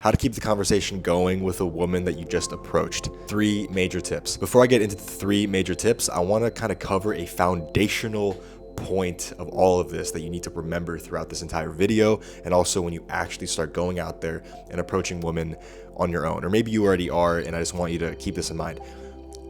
how to keep the conversation going with a woman that you just approached. 3 major tips. Before I get into the 3 major tips, I want to kind of cover a foundational point of all of this that you need to remember throughout this entire video, and also when you actually start going out there and approaching women on your own. Or maybe you already are, and I just want you to keep this in mind.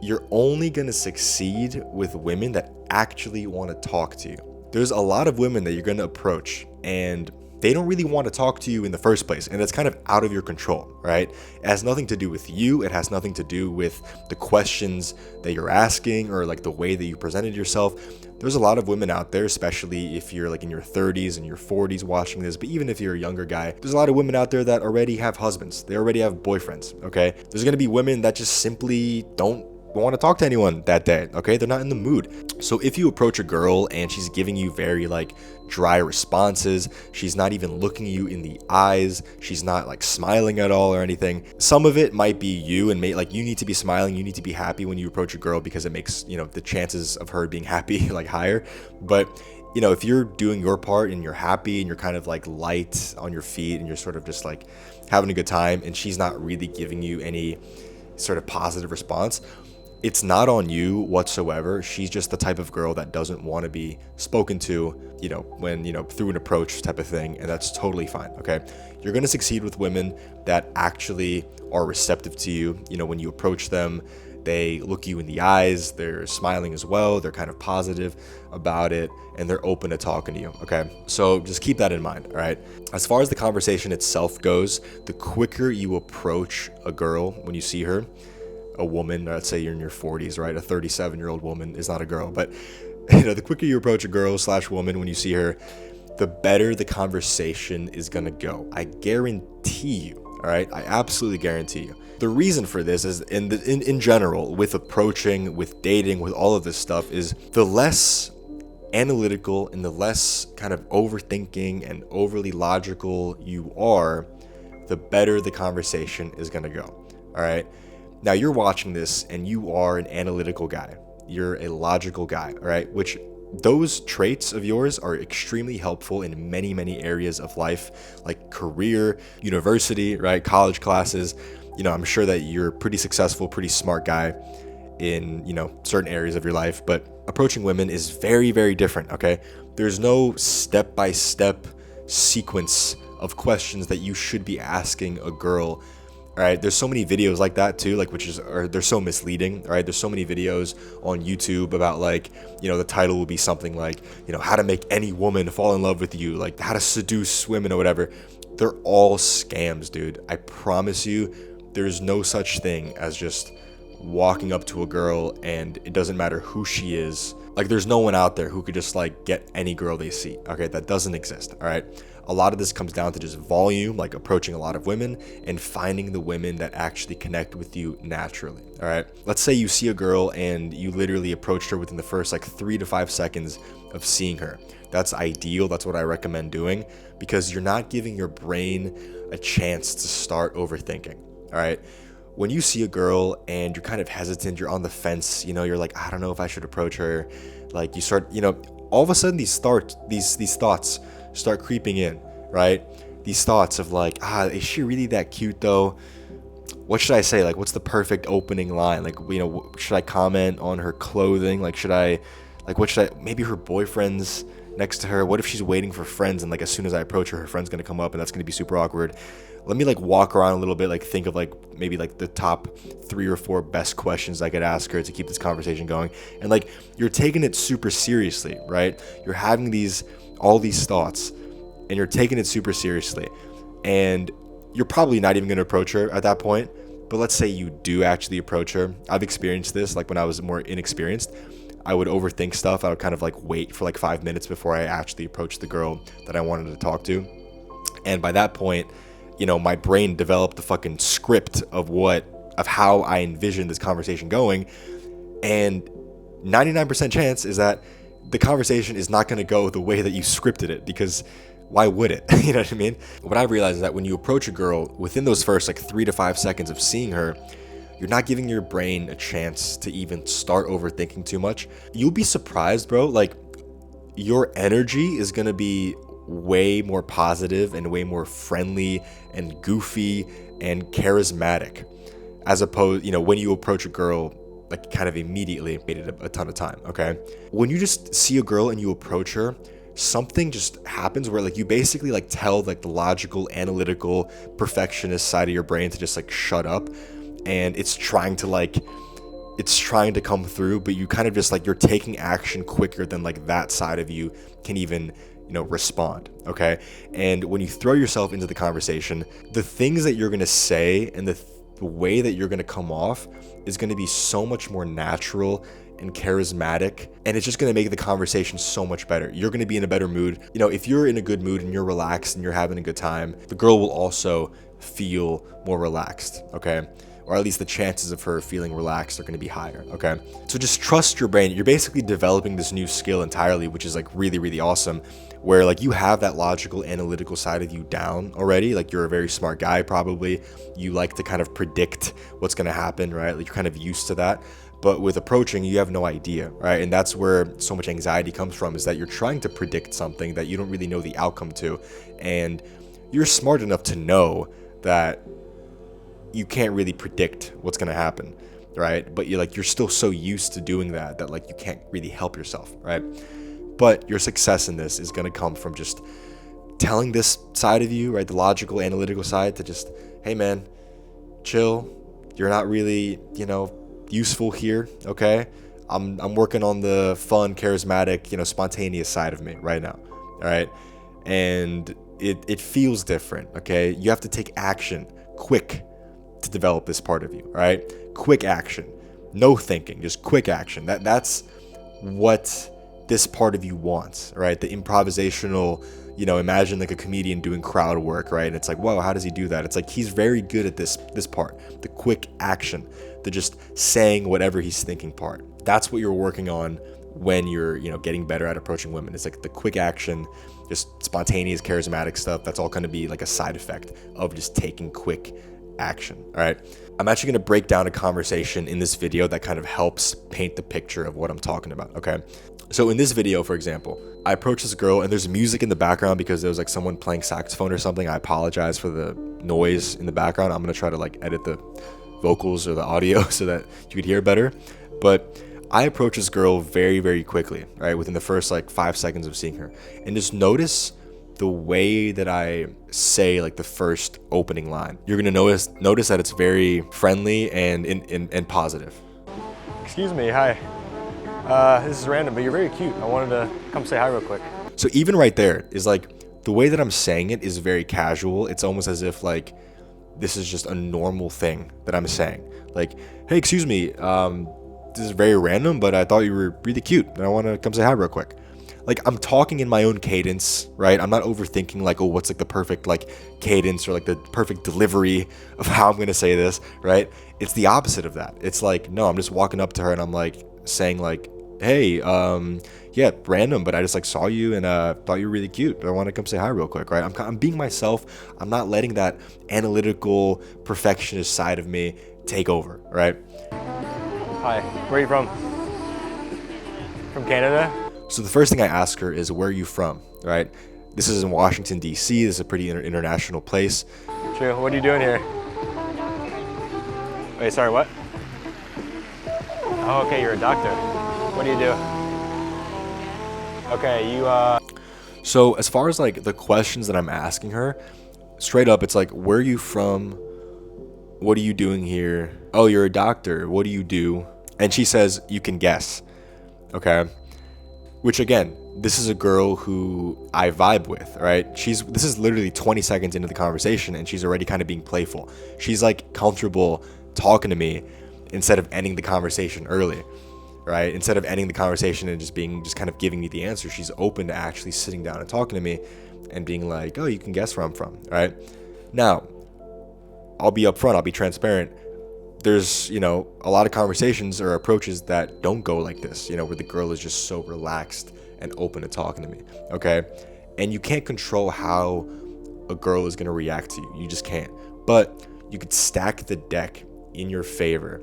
You're only going to succeed with women that actually want to talk to you. There's a lot of women that you're going to approach and they don't really want to talk to you in the first place, and that's kind of out of your control, right? It has nothing to do with you. It has nothing to do with the questions that you're asking or like the way that you presented yourself. There's a lot of women out there, especially if you're like in your 30s and your 40s watching this, but even if you're a younger guy, there's a lot of women out there that already have husbands. They already have boyfriends, okay? There's going to be women that just simply don't want to talk to anyone that day, okay? They're not in the mood. So if you approach a girl and she's giving you very like dry responses, she's not even looking you in the eyes, she's not like smiling at all or anything, some of it might be you, and like you need to be smiling, you need to be happy when you approach a girl because it makes, you know, the chances of her being happy like higher. But you know, if you're doing your part and you're happy and you're kind of like light on your feet and you're sort of just like having a good time and she's not really giving you any sort of positive response, it's not on you whatsoever. She's just the type of girl that doesn't want to be spoken to, you know, when, you know, through an approach type of thing. And that's totally fine. Okay. You're going to succeed with women that actually are receptive to you. You know, when you approach them, they look you in the eyes, they're smiling as well, they're kind of positive about it, and they're open to talking to you. Okay. So just keep that in mind. All right. As far as the conversation itself goes, the quicker you approach a girl when you see her, a woman, let's say you're in your 40s, right? A 37-year-old woman is not a girl, but you know, the quicker you approach a girl / woman when you see her, the better the conversation is gonna go. I guarantee you, all right? I absolutely guarantee you. The reason for this is in general, with approaching, with dating, with all of this stuff, is the less analytical and the less kind of overthinking and overly logical you are, the better the conversation is gonna go, all right? Now you're watching this and you are an analytical guy. You're a logical guy, all right? Which those traits of yours are extremely helpful in many, many areas of life, like career, university, right? College classes. You know, I'm sure that you're a pretty successful, pretty smart guy in, you know, certain areas of your life, but approaching women is very, very different, okay? There's no step-by-step sequence of questions that you should be asking a girl. All right, there's so many videos like that too, like they're so misleading. All right, there's so many videos on YouTube about like, you know, the title will be something like, you know, how to make any woman fall in love with you, like how to seduce women or whatever. They're all scams, dude. I promise you, there's no such thing as just walking up to a girl and it doesn't matter who she is. Like there's no one out there who could just like get any girl they see. Okay, that doesn't exist. All right. A lot of this comes down to just volume, like approaching a lot of women and finding the women that actually connect with you naturally. All right. Let's say you see a girl and you literally approached her within the first like 3 to 5 seconds of seeing her. That's ideal. That's what I recommend doing, because you're not giving your brain a chance to start overthinking. All right. When you see a girl and you're kind of hesitant, you're on the fence, you know, you're like, I don't know if I should approach her. Like you start, you know, all of a sudden these thoughts start creeping in, right? These thoughts of like, is she really that cute though? What should I say? Like, what's the perfect opening line? Like, you know, should I comment on her clothing? Like, maybe her boyfriend's next to her. What if she's waiting for friends and like as soon as I approach her friend's gonna come up and that's gonna be super awkward. Let me like walk around a little bit, like think of like maybe like the top 3 or 4 best questions I could ask her to keep this conversation going. And like you're taking it super seriously, right? You're having all these thoughts and you're taking it super seriously, and you're probably not even going to approach her at that point. But let's say you do actually approach her. I've experienced this, like when I was more inexperienced, I would overthink stuff. I would kind of like wait for like 5 minutes before I actually approached the girl that I wanted to talk to. And by that point, you know, my brain developed the fucking script of how I envisioned this conversation going. And 99% chance is that the conversation is not going to go the way that you scripted it, because why would it? You know what I mean? What I've realized is that when you approach a girl, within those first like 3 to 5 seconds of seeing her, you're not giving your brain a chance to even start overthinking too much. You'll be surprised, bro. Like your energy is going to be way more positive and way more friendly and goofy and charismatic, as opposed, when you approach a girl like kind of immediately, made it a ton of time, okay? When you just see a girl and you approach her, something just happens where like you basically like tell like the logical, analytical, perfectionist side of your brain to just like shut up, and it's trying to come through, but you kind of just like, you're taking action quicker than like that side of you can even respond, okay? And when you throw yourself into the conversation, the things that you're gonna say and the way that you're gonna come off is gonna be so much more natural and charismatic, and it's just gonna make the conversation so much better. You're gonna be in a better mood. If you're in a good mood and you're relaxed and you're having a good time, the girl will also feel more relaxed, okay? Or at least the chances of her feeling relaxed are going to be higher, okay? So just trust your brain. You're basically developing this new skill entirely, which is like really, really awesome, where like you have that logical, analytical side of you down already. Like you're a very smart guy, probably. You like to kind of predict what's going to happen, right? Like you're kind of used to that. But with approaching, you have no idea, right? And that's where so much anxiety comes from, is that you're trying to predict something that you don't really know the outcome to. And you're smart enough to know that you can't really predict what's going to happen, right? But you're still so used to doing that like you can't really help yourself, right? But your success in this is going to come from just telling this side of you, right, the logical, analytical side, to just, hey man, chill. You're not really, useful here, okay? I'm working on the fun, charismatic, spontaneous side of me right now, all right? And it feels different, okay? You have to take action quick to develop this part of you, all right? Quick action, no thinking, just quick action. That's what this part of you wants, right? The improvisational, imagine like a comedian doing crowd work, right? And it's like, whoa, how does he do that? It's like he's very good at this part, the quick action, the just saying whatever he's thinking part. That's what you're working on when you're, getting better at approaching women. It's like the quick action, just spontaneous, charismatic stuff. That's all going to be like a side effect of just taking quick action, all right? I'm actually going to break down a conversation in this video that kind of helps paint the picture of what I'm talking about, okay? So in this video, for example, I approach this girl and there's music in the background because there was like someone playing saxophone or something. I apologize for the noise in the background. I'm going to try to like edit the vocals or the audio so that you could hear better. But I approach this girl very, very quickly, right? Within the first like 5 seconds of seeing her. And just notice the way that I say like the first opening line. You're gonna notice that it's very friendly and positive. Excuse me, hi. This is random, but you're very cute. I wanted to come say hi real quick. So even right there is like the way that I'm saying it is very casual. It's almost as if like this is just a normal thing that I'm saying. Like, hey, excuse me, this is very random, but I thought you were really cute and I want to come say hi real quick. Like I'm talking in my own cadence, right? I'm not overthinking like, oh, what's like the perfect like cadence or like the perfect delivery of how I'm going to say this, right? It's the opposite of that. It's like, no, I'm just walking up to her and I'm like saying like, hey, yeah, random, but I just like saw you and thought you were really cute. I want to come say hi real quick, right? I'm being myself. I'm not letting that analytical perfectionist side of me take over, right? Hi, where are you from? From Canada? So the first thing I ask her is, where are you from, right? This is in Washington, D.C. This is a pretty international place. True. What are you doing here? Wait, sorry, what? Oh, okay, you're a doctor. What do you do? Okay, So as far as like the questions that I'm asking her, straight up, it's like, where are you from? What are you doing here? Oh, you're a doctor. What do you do? And she says, you can guess. Okay. Which again, this is a girl who I vibe with, right? This is literally 20 seconds into the conversation and she's already kind of being playful. She's like comfortable talking to me instead of ending the conversation early, right? Instead of ending the conversation and just kind of giving me the answer, she's open to actually sitting down and talking to me and being like, oh, you can guess where I'm from, right? Now, I'll be upfront, I'll be transparent. There's, a lot of conversations or approaches that don't go like this, where the girl is just so relaxed and open to talking to me, okay? And you can't control how a girl is going to react to you. You just can't. But you could stack the deck in your favor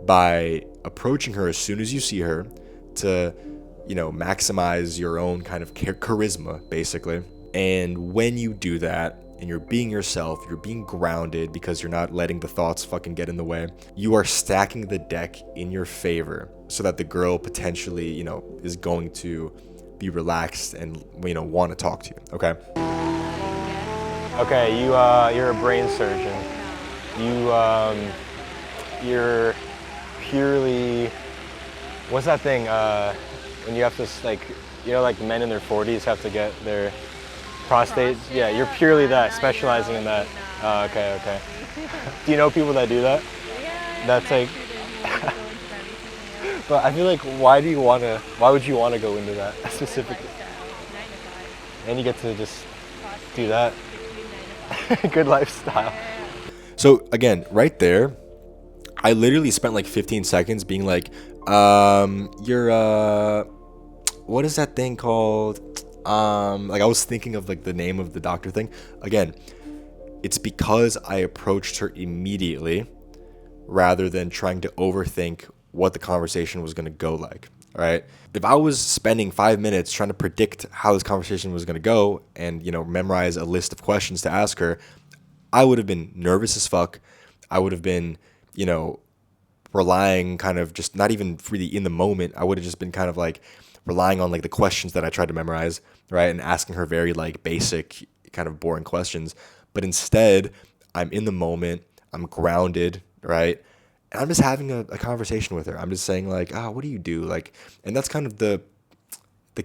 by approaching her as soon as you see her to, maximize your own kind of charisma, basically. And when you do that and you're being yourself, you're being grounded because you're not letting the thoughts fucking get in the way, you are stacking the deck in your favor so that the girl potentially, is going to be relaxed and, want to talk to you, okay? Okay, you're a brain surgeon. You're purely, what's that thing, when you have to, like men in their 40s have to get their prostate? Yeah, you're purely that, specializing in that. Okay. Do you know people that do that? That's like, but I feel like, why would you want to go into that specifically? And you get to just do that. Good lifestyle. So again, right there, I literally spent like 15 seconds being like, you're, what is that thing called? Like I was thinking of like the name of the doctor thing. Again, it's because I approached her immediately rather than trying to overthink what the conversation was going to go like. All right. If I was spending 5 minutes trying to predict how this conversation was going to go and, memorize a list of questions to ask her, I would have been nervous as fuck. I would have been, relying kind of just not even really in the moment. I would have just been kind of like relying on like the questions that I tried to memorize, right? And asking her very like basic kind of boring questions. But instead, I'm in the moment. I'm grounded, right? And I'm just having a conversation with her. I'm just saying like, what do you do? Like, and that's kind of the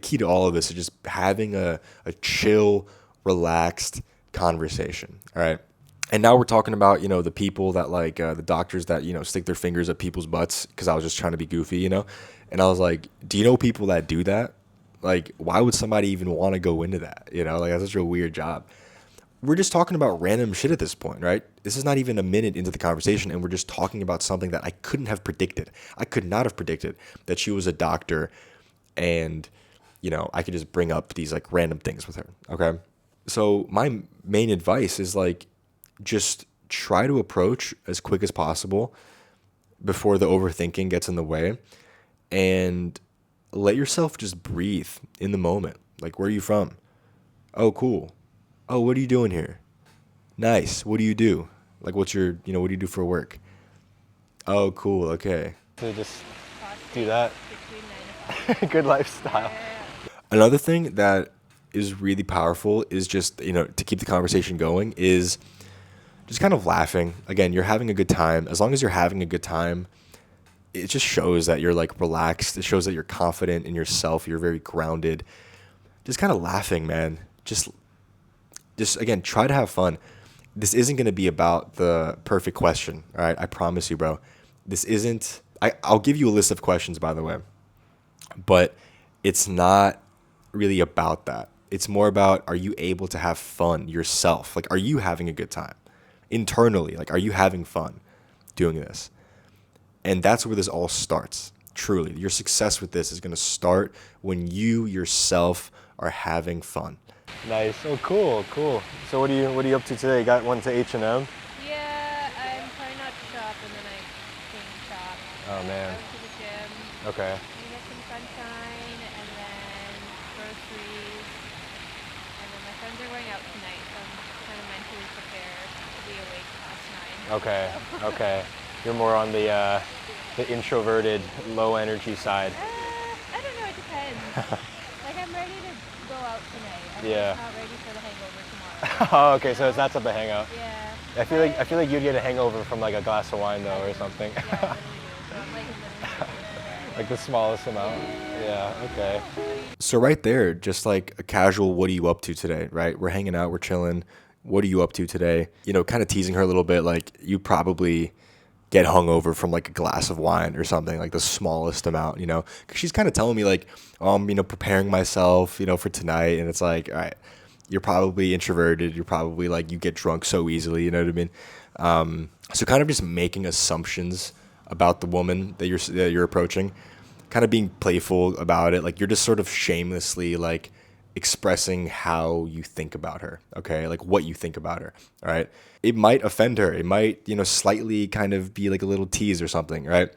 key to all of this is just having a chill, relaxed conversation. All right. And now we're talking about, the people that like the doctors that, stick their fingers up people's butts because I was just trying to be goofy, And I was like, do you know people that do that? Like, why would somebody even want to go into that? Like that's such a weird job. We're just talking about random shit at this point, right? This is not even a minute into the conversation, and we're just talking about something that I couldn't have predicted. I could not have predicted that she was a doctor and, I could just bring up these like random things with her, okay? So my main advice is like, just try to approach as quick as possible before the overthinking gets in the way and let yourself just breathe in the moment. Like, where are you from? Oh, cool. Oh, what are you doing here? Nice. What do you do? Like, what's your, what do you do for work? Oh, cool. Okay. To just do that. Good lifestyle. Another thing that is really powerful is just, to keep the conversation going is just kind of laughing. Again, you're having a good time. As long as you're having a good time, it just shows that you're like relaxed. It shows that you're confident in yourself. You're very grounded. Just kind of laughing, man. Just again, try to have fun. This isn't going to be about the perfect question. All right. I promise you, bro. This isn't, I'll give you a list of questions, by the way, but it's not really about that. It's more about, are you able to have fun yourself? Like, are you having a good time internally? Like, are you having fun doing this? And that's where this all starts. Truly, your success with this is going to start when you yourself are having fun. Nice. Oh, cool. So what are you up to today? You got one to H&M? Yeah, I'm trying not to shop and then I came shop. Oh man. I went to the gym. Okay. We get some sunshine and then groceries. And then my friends are going out tonight, so I'm kind of mentally prepared to be awake past 9. Okay. You're more on the introverted, low energy side. I don't know, it depends. Like I'm ready to go out tonight. I'm Yeah. just not ready for the hangover tomorrow. Oh, okay. So it's that type of hangout. Yeah. I feel like you'd get a hangover from like a glass of wine though, or something. Yeah, I literally do. So I'm like literally Like the smallest amount. Yeah. Okay. So right there, just like a casual, what are you up to today, right? We're hanging out, we're chilling. What are you up to today? Kind of teasing her a little bit, like you probably get hungover from like a glass of wine or something, like the smallest amount, because she's kind of telling me like, preparing myself, for tonight. And it's like, all right, you're probably introverted. You're probably like, you get drunk so easily, you know what I mean? So kind of just making assumptions about the woman that you're approaching, kind of being playful about it. Like you're just sort of shamelessly like expressing how you think about her, okay? Like what you think about her, all right? It might offend her. It might, slightly kind of be like a little tease or something, right?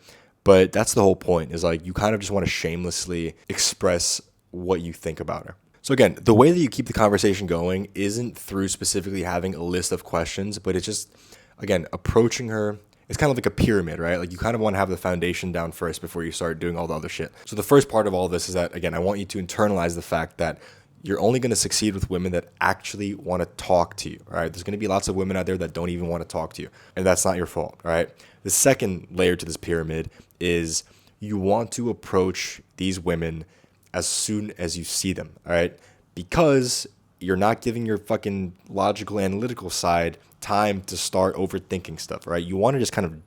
But that's the whole point is like you kind of just want to shamelessly express what you think about her. So again, the way that you keep the conversation going isn't through specifically having a list of questions, but it's just, again, approaching her. It's kind of like a pyramid, right? Like you kind of want to have the foundation down first before you start doing all the other shit. So the first part of all this is that, again, I want you to internalize the fact that you're only going to succeed with women that actually want to talk to you, all right? There's going to be lots of women out there that don't even want to talk to you, and that's not your fault, all right? The second layer to this pyramid is you want to approach these women as soon as you see them, all right? Because you're not giving your fucking logical, analytical side time to start overthinking stuff, right? You want to just kind of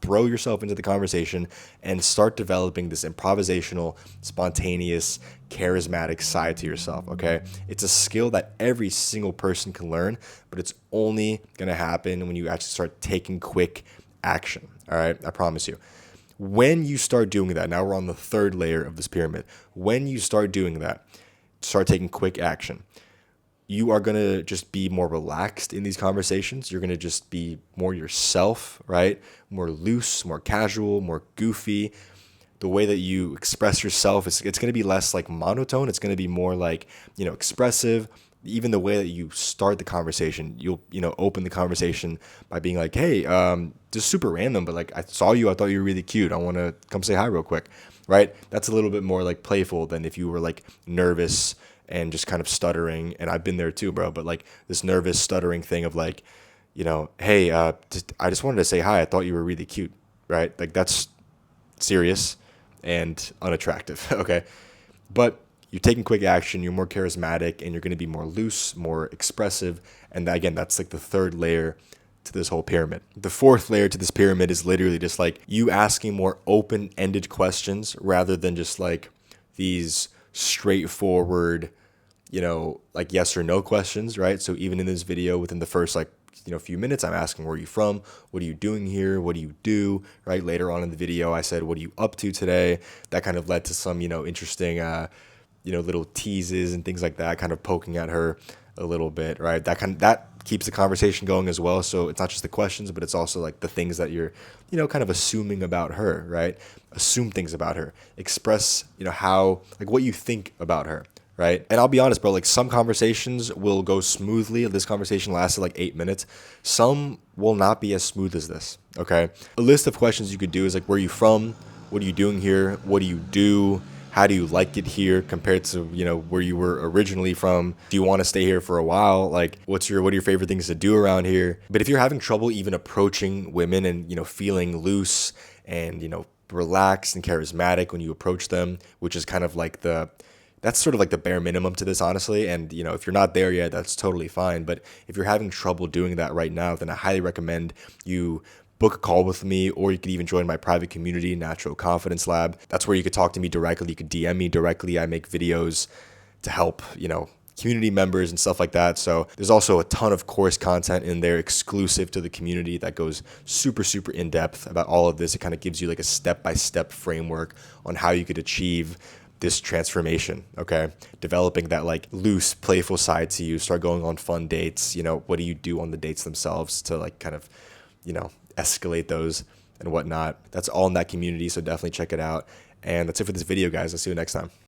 throw yourself into the conversation and start developing this improvisational, spontaneous, charismatic side to yourself, okay? It's a skill that every single person can learn, but it's only gonna happen when you actually start taking quick action, all right? I promise you. When you start doing that, now we're on the third layer of this pyramid. When you start doing that, start taking quick action, you are going to just be more relaxed in these conversations. You're going to just be more yourself, right? More loose, more casual, more goofy. The way that you express yourself, it's going to be less like monotone. It's going to be more like, expressive. Even the way that you start the conversation, you'll, open the conversation by being like, hey, just super random, but like I saw you, I thought you were really cute. I want to come say hi real quick, right? That's a little bit more like playful than if you were like nervous and just kind of stuttering. And I've been there too, bro. But like this nervous stuttering thing of like, hey, I just wanted to say hi. I thought you were really cute, right? Like that's serious and unattractive, okay? But you're taking quick action, you're more charismatic, and you're going to be more loose, more expressive. And again, that's like the third layer to this whole pyramid. The fourth layer to this pyramid is literally just like you asking more open-ended questions rather than just like these straightforward, like yes or no questions, right? So even in this video, within the first few minutes, I'm asking, where are you from? What are you doing here? What do you do? Right? Later on in the video, I said, what are you up to today? That kind of led to some, interesting, little teases and things like that, kind of poking at her a little bit, right? That keeps the conversation going as well. So it's not just the questions, but it's also like the things that you're, kind of assuming about her, right? Assume things about her. Express, how, like what you think about her, right? And I'll be honest, bro, like some conversations will go smoothly. This conversation lasted like 8 minutes. Some will not be as smooth as this, okay? A list of questions you could do is like, where are you from? What are you doing here? What do you do? How do you like it here compared to, where you were originally from? Do you want to stay here for a while? Like, what are your favorite things to do around here? But if you're having trouble even approaching women and, feeling loose and, relaxed and charismatic when you approach them, which is kind of like that's sort of like the bare minimum to this, honestly. And, if you're not there yet, that's totally fine. But if you're having trouble doing that right now, then I highly recommend you book a call with me, or you could even join my private community, Natural Confidence Lab. That's where you could talk to me directly. You could DM me directly. I make videos to help, community members and stuff like that. So there's also a ton of course content in there exclusive to the community that goes super, super in depth about all of this. It kind of gives you like a step-by-step framework on how you could achieve this transformation, okay? Developing that like loose, playful side to you, start going on fun dates. What do you do on the dates themselves to like kind of, escalate those and whatnot. That's all in that community, so definitely check it out. And that's it for this video, guys. I'll see you next time.